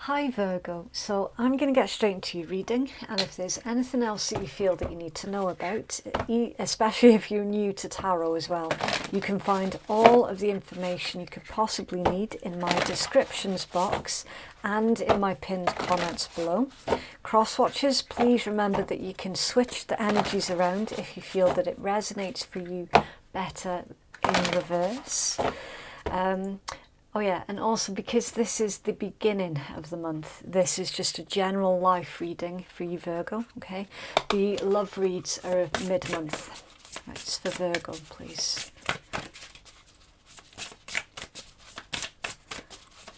Hi Virgo, so I'm going to get straight into your reading, and if there's anything else that you feel that you need to know about, especially if you're new to tarot as well, you can find all of the information you could possibly need in my descriptions box and in my pinned comments below. Cross watchers, please remember that you can switch the energies around if you feel that it resonates for you better in reverse. Oh yeah, and also because this is the beginning of the month, this is just a general life reading for you Virgo, okay? The love reads are mid-month. Right, it's for Virgo, please.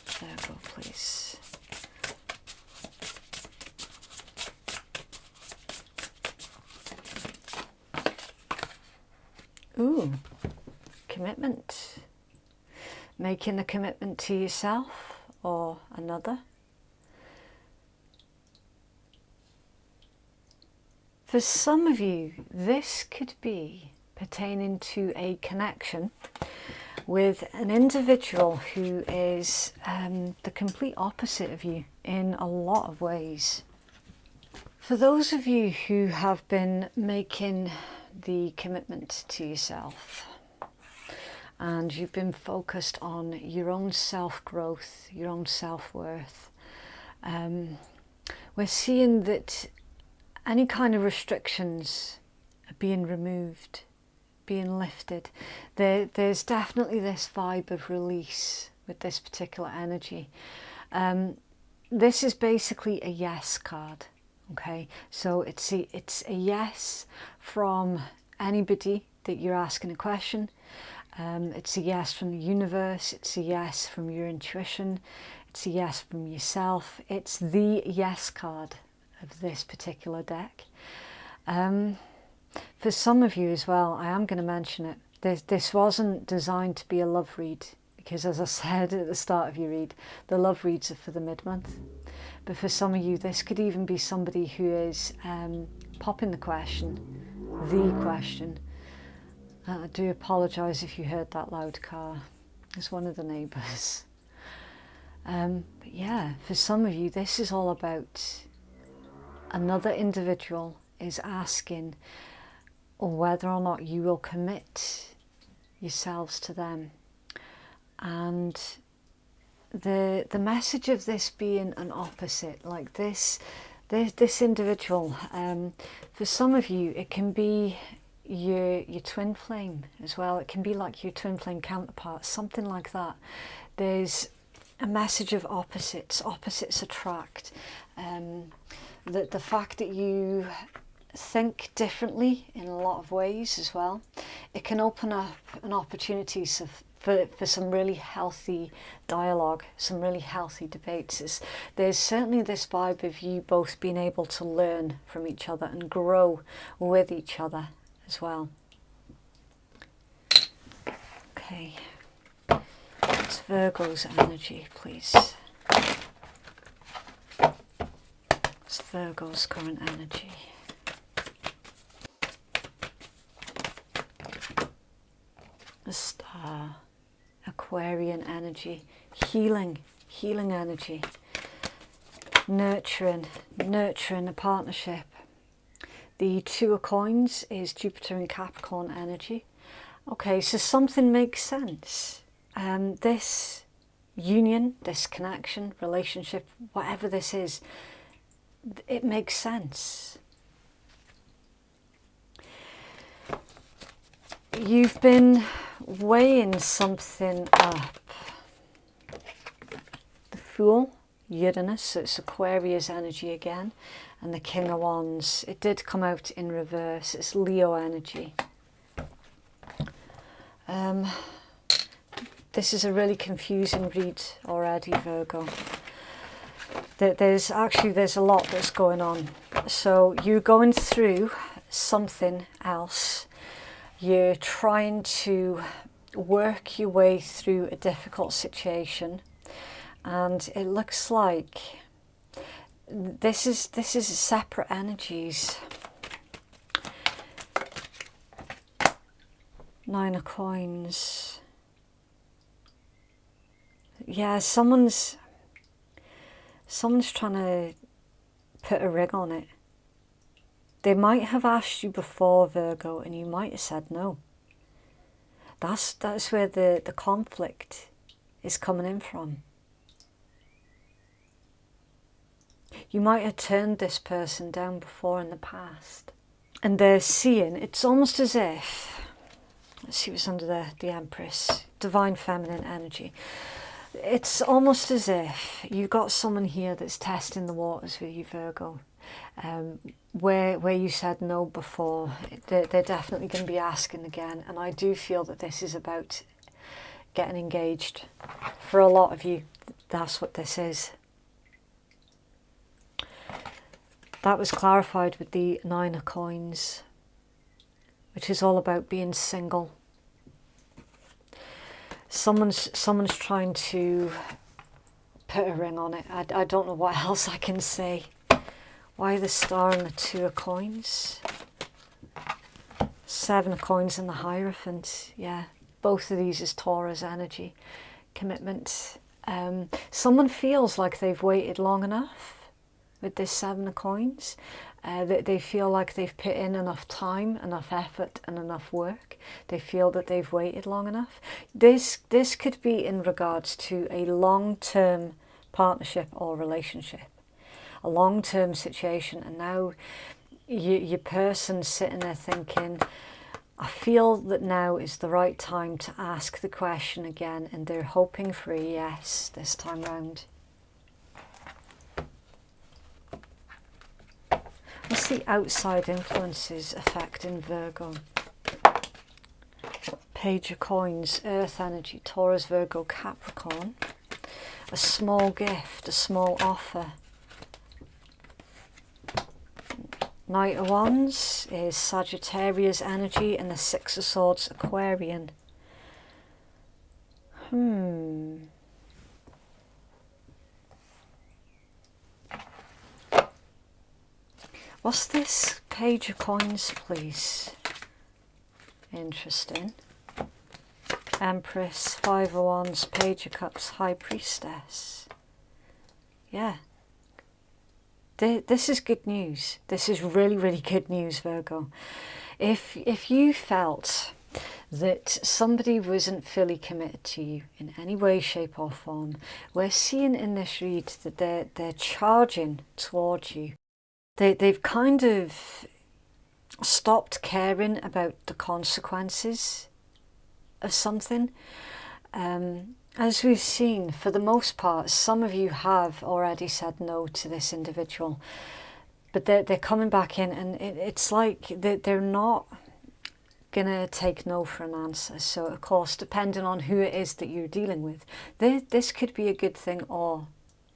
Virgo, please. Ooh, commitment. Making a commitment to yourself or another. For some of you, this could be pertaining to a connection with an individual who is the complete opposite of you in a lot of ways. For those of you who have been making the commitment to yourself, and you've been focused on your own self-growth, your own self-worth, we're seeing that any kind of restrictions are being removed, being lifted. There's definitely this vibe of release with this particular energy. This is basically a yes card, okay? So it's a yes from anybody that you're asking a question. It's a yes from the universe, it's a yes from your intuition, it's a yes from yourself. It's the yes card of this particular deck. For some of you as well, I am going to mention it, this wasn't designed to be a love read, because as I said at the start of your read, the love reads are for the mid-month. But for some of you, this could even be somebody who is popping the question. I do apologise if you heard that loud car. It's one of the neighbours. But yeah, for some of you, this is all about another individual is asking whether or not you will commit yourselves to them. And the message of this being an opposite, like this individual, for some of you, it can be your twin flame as well. It can be like your twin flame counterpart, something like that. There's a message of opposites attract. The fact that you think differently in a lot of ways as well, it can open up an opportunity for some really healthy dialogue, some really healthy debates. There's certainly this vibe of you both being able to learn from each other and grow with each other as well. Okay, it's Virgo's energy, please. It's Virgo's current energy. The Star, Aquarian energy, healing energy, nurturing a partnership. The Two of Coins is Jupiter and Capricorn energy. Okay, so something makes sense. This union, this connection, relationship, whatever this is, it makes sense. You've been weighing something up. The Fool, Uranus, so it's Aquarius energy again. And the King of Wands, it did come out in reverse, it's Leo energy. This is a really confusing read already, Virgo. There's a lot that's going on. So you're going through something else. You're trying to work your way through a difficult situation. And it looks like this is separate energies. Nine of Coins. Yeah, someone's Someone's trying to put a ring on it. They might have asked you before, Virgo, and you might have said no. That's where the conflict is coming in from. You might have turned this person down before in the past. And they're seeing, it's almost as if, let's see what's under there, the Empress, divine feminine energy. It's almost as if you've got someone here that's testing the waters with you, Virgo. Where you said no before, they're definitely going to be asking again. And I do feel that this is about getting engaged. For a lot of you, that's what this is. That was clarified with the 9 of Coins, which is all about being single. Someone's trying to put a ring on it. I don't know what else I can say. Why the Star and the 2 of Coins? 7 of Coins and the Hierophant. Yeah, both of these is Taurus energy, commitment. Someone feels like they've waited long enough with this 7 of Coins. They feel like they've put in enough time, enough effort and enough work. They feel that they've waited long enough. This could be in regards to a long-term partnership or relationship, a long-term situation, and now your person's sitting there thinking, I feel that now is the right time to ask the question again, and they're hoping for a yes this time round. What's the outside influences affecting Virgo? Page of Coins, Earth energy, Taurus, Virgo, Capricorn. A small gift, a small offer. Knight of Wands is Sagittarius energy, and the 6 of Swords, Aquarian. What's this Page of Coins, please? Interesting. Empress, 5 of Wands, Page of Cups, High Priestess. Yeah. This is good news. This is really, really good news, Virgo. If you felt that somebody wasn't fully committed to you in any way, shape or form, we're seeing in this read that they're charging towards you. They've kind of stopped caring about the consequences of something. As we've seen, for the most part, some of you have already said no to this individual, but they're coming back in, and it's like they're not gonna take no for an answer. So of course, depending on who it is that you're dealing with, this could be a good thing or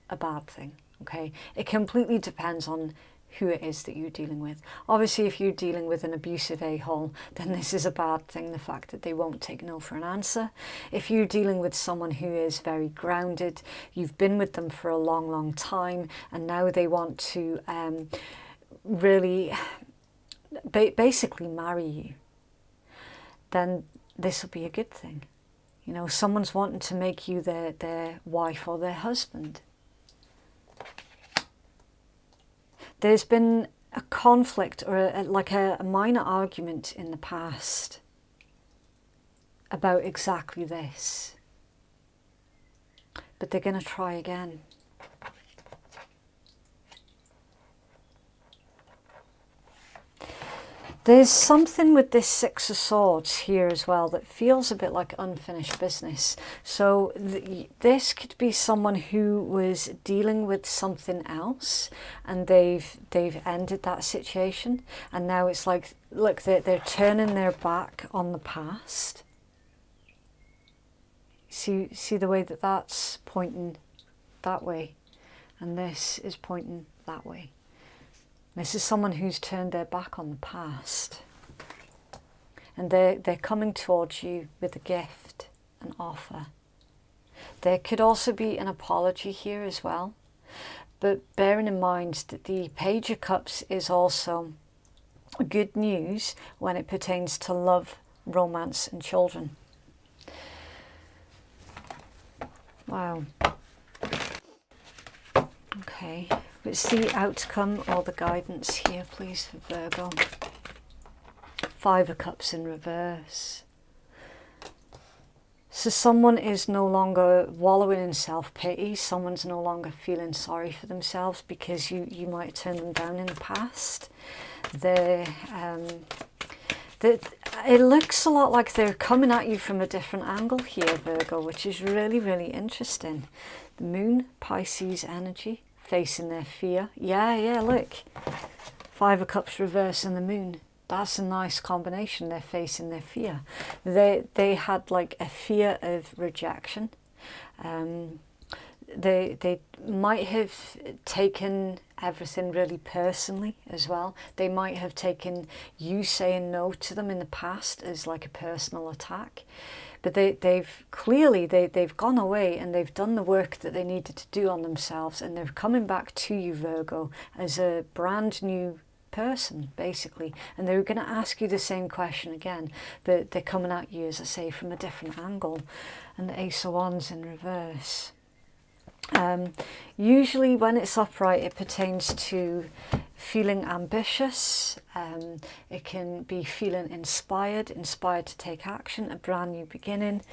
a bad thing. Okay, it completely depends on who it is that you're dealing with. Obviously, if you're dealing with an abusive a-hole, then this is a bad thing, the fact that they won't take no for an answer. If you're dealing with someone who is very grounded, you've been with them for a long, long time, and now they want to really basically marry you, then this will be a good thing. You know, someone's wanting to make you their wife or their husband. There's been a conflict or a minor argument in the past about exactly this. But they're going to try again. There's something with this 6 of Swords here as well that feels a bit like unfinished business. So this could be someone who was dealing with something else, and they've ended that situation, and now it's like, look, they're turning their back on the past. See the way that that's pointing that way, and this is pointing that way. This is someone who's turned their back on the past, and they're coming towards you with a gift, an offer. There could also be an apology here as well, but bearing in mind that the Page of Cups is also good news when it pertains to love, romance and children. Wow. Okay, what's the outcome or the guidance here, please, for Virgo? 5 of Cups in reverse. So someone is no longer wallowing in self-pity. Someone's no longer feeling sorry for themselves because you might have turned them down in the past. It looks a lot like they're coming at you from a different angle here, Virgo, which is really, really interesting. The Moon, Pisces energy, facing their fear. Yeah, look. 5 of Cups reverse and the Moon. That's a nice combination. They're facing their fear. They had like a fear of rejection. They might have taken everything really personally as well. They might have taken you saying no to them in the past as like a personal attack. But they've clearly gone away and they've done the work that they needed to do on themselves, and they're coming back to you, Virgo, as a brand new person, basically. And they're going to ask you the same question again, but they're coming at you, as I say, from a different angle. And the Ace of Wands in reverse. Usually when it's upright, it pertains to feeling ambitious. It can be feeling inspired to take action, a brand new beginning.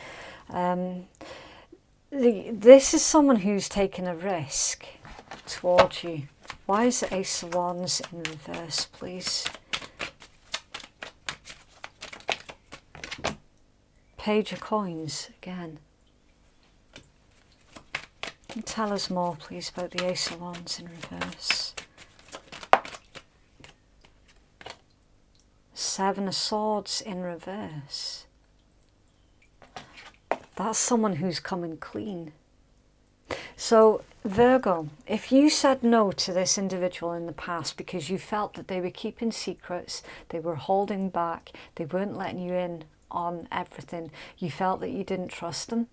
This is someone who's taken a risk towards you. Why is the Ace of Wands in reverse, please? Page of Coins again. Tell us more, please, about the Ace of Wands in reverse. 7 of Swords in reverse. That's someone who's coming clean. So, Virgo, if you said no to this individual in the past because you felt that they were keeping secrets, they were holding back, they weren't letting you in on everything, you felt that you didn't trust them,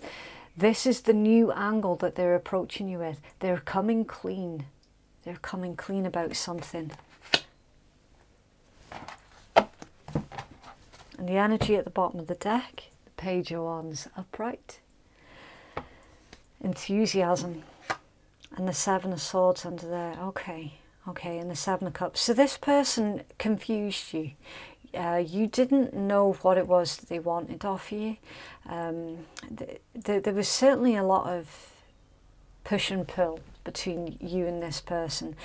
this is the new angle that they're approaching you with. They're coming clean. They're coming clean about something. And the energy at the bottom of the deck, the Page of Wands upright. Enthusiasm. And the 7 of Swords under there. Okay, and the 7 of Cups. So this person confused you. You didn't know what it was that they wanted off you. There was certainly a lot of push and pull between you and this person.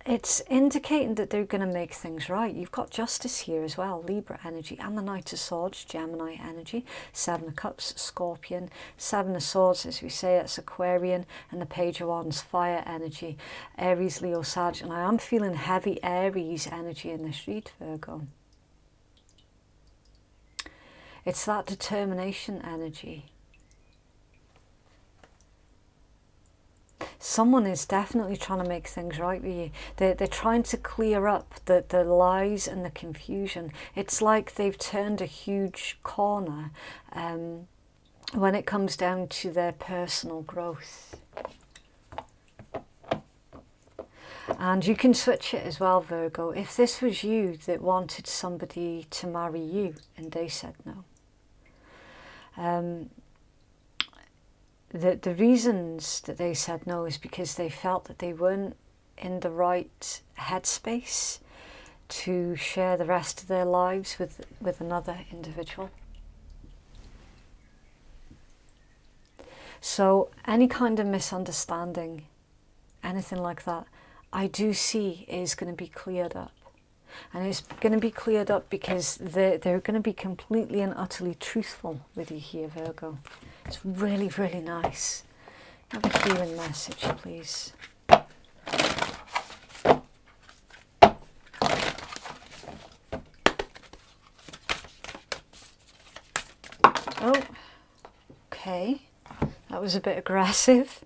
It's indicating that they're going to make things right. You've got Justice here as well, Libra energy, and the Knight of Swords, Gemini energy, 7 of Cups, Scorpion, 7 of Swords, as we say, it's Aquarian, and the Page of Wands, fire energy, Aries, Leo, Sag, and I am feeling heavy Aries energy in this read, Virgo. It's that determination energy. Someone is definitely trying to make things right with you. They're trying to clear up the lies and the confusion. It's like they've turned a huge corner when it comes down to their personal growth. And you can switch it as well, Virgo. If this was you that wanted somebody to marry you and they said no. The reasons that they said no is because they felt that they weren't in the right headspace to share the rest of their lives with another individual. So any kind of misunderstanding, anything like that, I do see is going to be cleared up. And it's going to be cleared up because they're going to be completely and utterly truthful with you here, Virgo. It's really, really nice. Have a healing message, please. Oh, okay. That was a bit aggressive.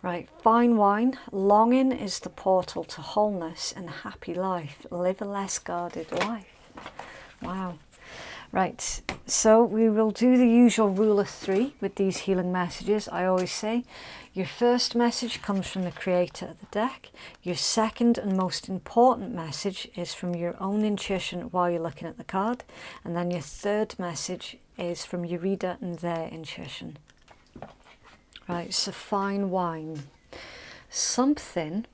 Right, fine wine. Longing is the portal to wholeness and happy life. Live a less guarded life. Wow. Right, so we will do the usual rule of 3 with these healing messages. I always say your first message comes from the creator of the deck. Your second and most important message is from your own intuition while you're looking at the card. And then your third message is from your reader and their intuition. Right, so fine wine. Something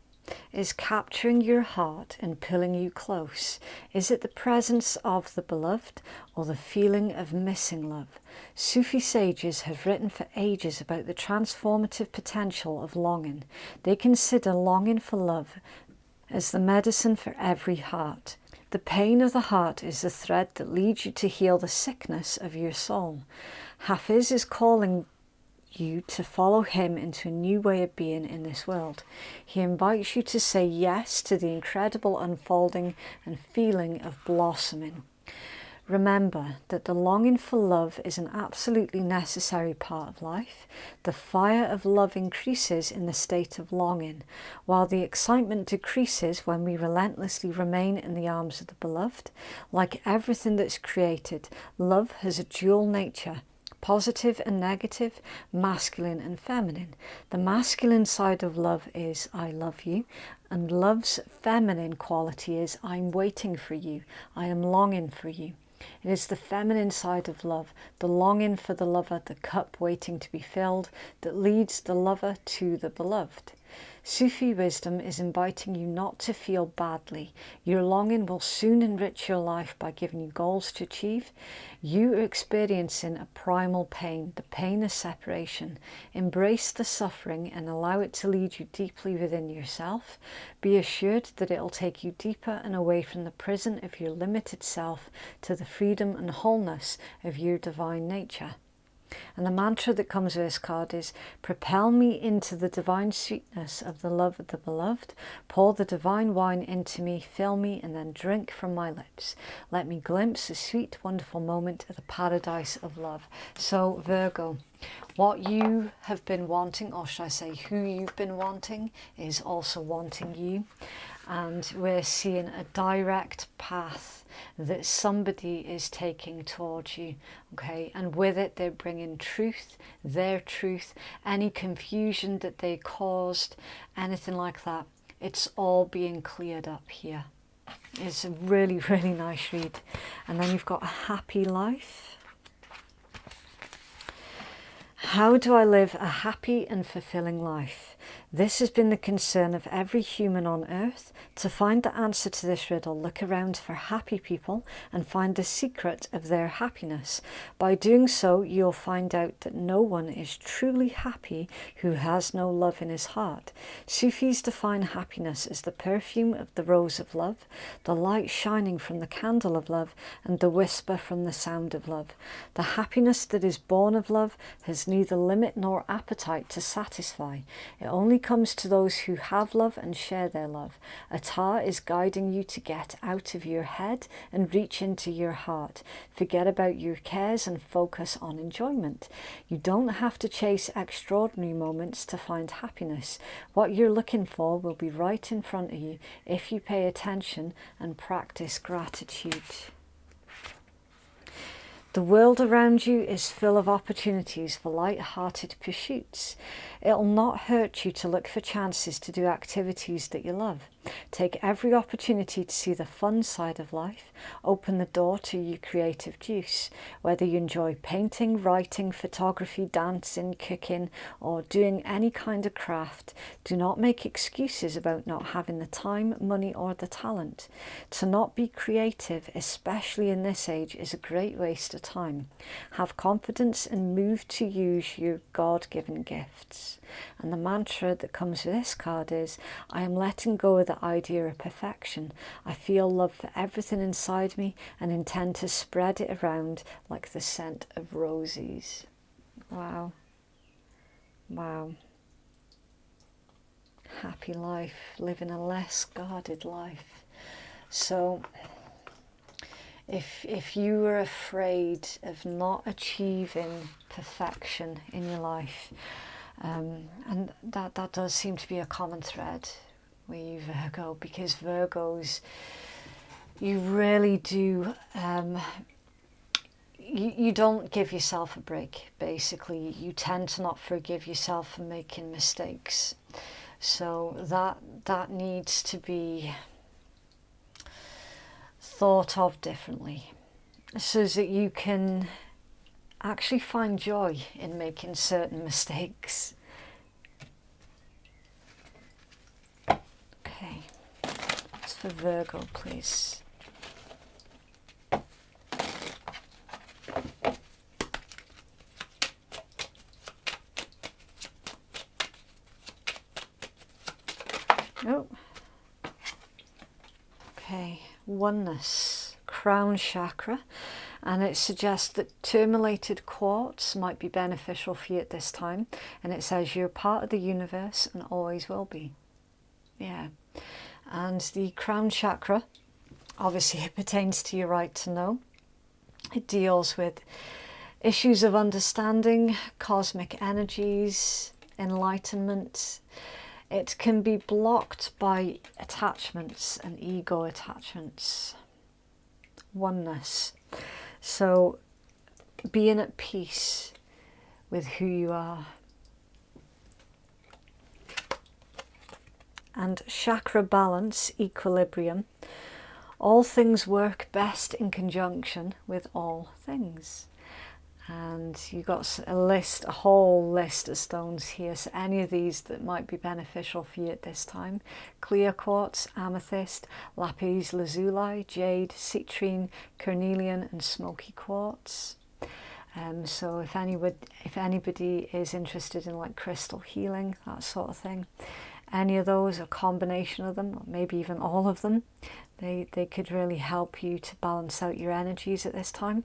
is capturing your heart and pulling you close. Is it the presence of the beloved or the feeling of missing love? Sufi sages have written for ages about the transformative potential of longing. They consider longing for love as the medicine for every heart. The pain of the heart is the thread that leads you to heal the sickness of your soul. Hafiz is calling you to follow him into a new way of being in this world. He invites you to say yes to the incredible unfolding and feeling of blossoming. Remember that the longing for love is an absolutely necessary part of life. The fire of love increases in the state of longing, while the excitement decreases when we relentlessly remain in the arms of the beloved. Like everything that's created, love has a dual nature. Positive and negative, masculine and feminine. The masculine side of love is I love you, and love's feminine quality is I'm waiting for you, I am longing for you. It is the feminine side of love, the longing for the lover, the cup waiting to be filled, that leads the lover to the beloved. Sufi wisdom is inviting you not to feel badly. Your longing will soon enrich your life by giving you goals to achieve. You are experiencing a primal pain, the pain of separation. Embrace the suffering and allow it to lead you deeply within yourself. Be assured that it will take you deeper and away from the prison of your limited self to the freedom and wholeness of your divine nature. And the mantra that comes with this card is, propel me into the divine sweetness of the love of the beloved. Pour the divine wine into me, fill me, and then drink from my lips. Let me glimpse a sweet, wonderful moment of the paradise of love. So Virgo, what you have been wanting, or should I say who you've been wanting, is also wanting you. And we're seeing a direct path that somebody is taking towards you, okay? And with it, they're bringing truth, their truth, any confusion that they caused, anything like that. It's all being cleared up here. It's a really, really nice read. And then you've got a happy life. How do I live a happy and fulfilling life? This has been the concern of every human on earth. To find the answer to this riddle, look around for happy people and find the secret of their happiness. By doing so, you'll find out that no one is truly happy who has no love in his heart. Sufis define happiness as the perfume of the rose of love, the light shining from the candle of love, and the whisper from the sound of love. The happiness that is born of love has neither limit nor appetite to satisfy. It only comes to those who have love and share their love. Attar is guiding you to get out of your head and reach into your heart. Forget about your cares and focus on enjoyment. You don't have to chase extraordinary moments to find happiness. What you're looking for will be right in front of you if you pay attention and practice gratitude. The world around you is full of opportunities for light-hearted pursuits. It'll not hurt you to look for chances to do activities that you love. Take every opportunity to see the fun side of life. Open the door to your creative juice. Whether you enjoy painting, writing, photography, dancing, cooking, or doing any kind of craft, do not make excuses about not having the time, money, or the talent. To not be creative, especially in this age, is a great waste of time. Have confidence and move to use your God-given gifts. And the mantra that comes with this card is, I am letting go of the idea of perfection. I feel love for everything inside me and intend to spread it around like the scent of roses. Wow. Wow. Happy life, living a less guarded life. So if you were afraid of not achieving perfection in your life, and that does seem to be a common thread with you, Virgo, because Virgos, you really do, you don't give yourself a break, basically. You tend to not forgive yourself for making mistakes. So that needs to be thought of differently, so that you can actually find joy in making certain mistakes. Okay, it's for Virgo, please. Oh, okay, oneness, crown chakra, and it suggests that tourmalated quartz might be beneficial for you at this time, and it says you're part of the universe and always will be. Yeah, and the crown chakra, obviously it pertains to your right to know. It deals with issues of understanding, cosmic energies, enlightenment. It can be blocked by attachments and ego attachments. Oneness. So being at peace with who you are. And chakra balance, equilibrium. All things work best in conjunction with all things. And you got a whole list of stones here. So any of these that might be beneficial for you at this time. Clear quartz, amethyst, lapis lazuli, jade, citrine, carnelian and smoky quartz. So if anybody is interested in like crystal healing, that sort of thing, any of those, a combination of them, or maybe even all of them, they could really help you to balance out your energies at this time.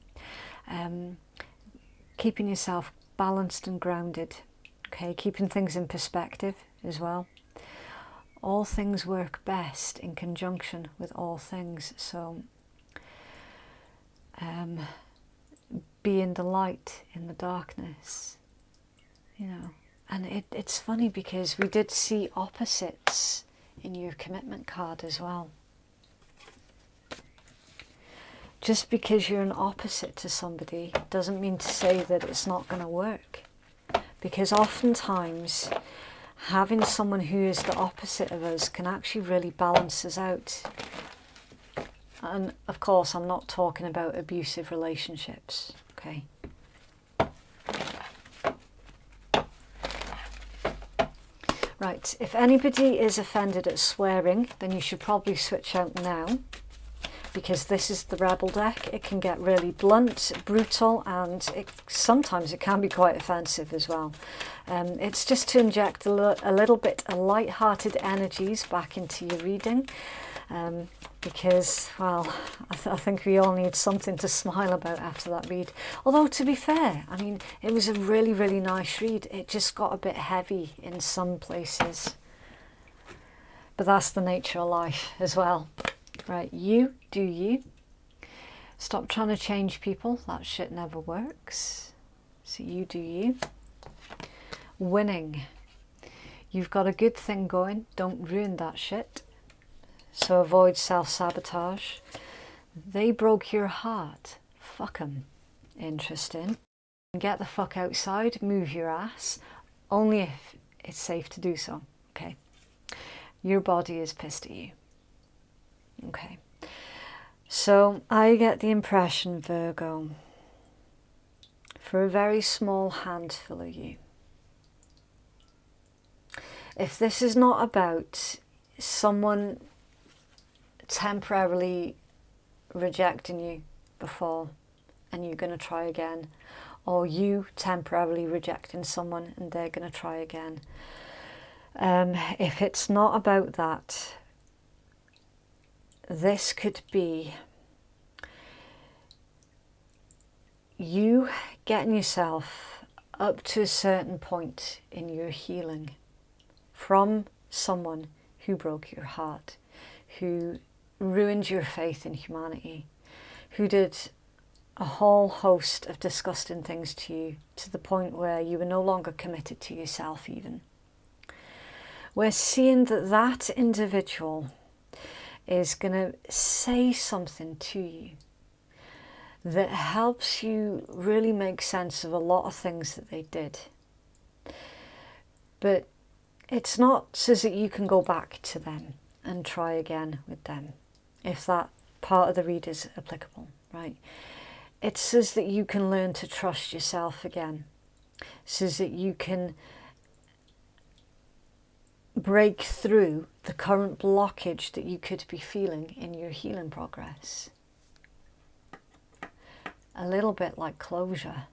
Keeping yourself balanced and grounded, okay, keeping things in perspective as well. All things work best in conjunction with all things, so being the light in the darkness, you know. And it's funny because we did see opposites in your commitment card as well. Just because you're an opposite to somebody doesn't mean to say that it's not going to work. Because oftentimes having someone who is the opposite of us can actually really balance us out. And of course, I'm not talking about abusive relationships, okay? Right, if anybody is offended at swearing, then you should probably switch out now. Because this is the Rebel deck. It can get really blunt, brutal, and sometimes it can be quite offensive as well. It's just to inject a little bit of light-hearted energies back into your reading, because, well, I think we all need something to smile about after that read. Although, to be fair, I mean, it was a really, really nice read. It just got a bit heavy in some places. But that's the nature of life as well. Right, you do you. Stop trying to change people. That shit never works. So you do you. Winning. You've got a good thing going. Don't ruin that shit. So avoid self-sabotage. They broke your heart. Fuck 'em. Interesting. Get the fuck outside. Move your ass. Only if it's safe to do so. Okay. Your body is pissed at you. Okay, so I get the impression, Virgo, for a very small handful of you, if this is not about someone temporarily rejecting you before and you're going to try again, or you temporarily rejecting someone and they're going to try again, if it's not about that, this could be you getting yourself up to a certain point in your healing from someone who broke your heart, who ruined your faith in humanity, who did a whole host of disgusting things to you, to the point where you were no longer committed to yourself even. We're seeing that that individual is going to say something to you that helps you really make sense of a lot of things that they did. But it's not so that you can go back to them and try again with them, if that part of the read is applicable, right? It says that you can learn to trust yourself again, so that you can break through the current blockage that you could be feeling in your healing progress. A little bit like closure.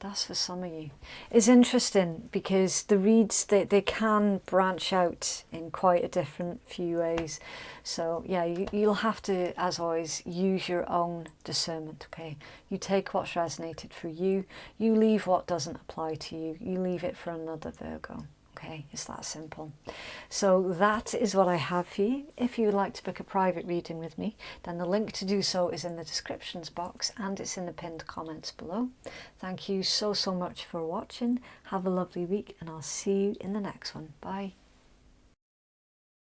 That's for some of you. It's interesting because the reads, they can branch out in quite a different few ways. So yeah, you'll have to, as always, use your own discernment, okay? You take what's resonated for you. You leave what doesn't apply to you. You leave it for another Virgo. Okay, it's that simple. So that is what I have for you. If you would like to book a private reading with me, then the link to do so is in the descriptions box and it's in the pinned comments below. Thank you so much for watching. Have a lovely week and I'll see you in the next one. Bye.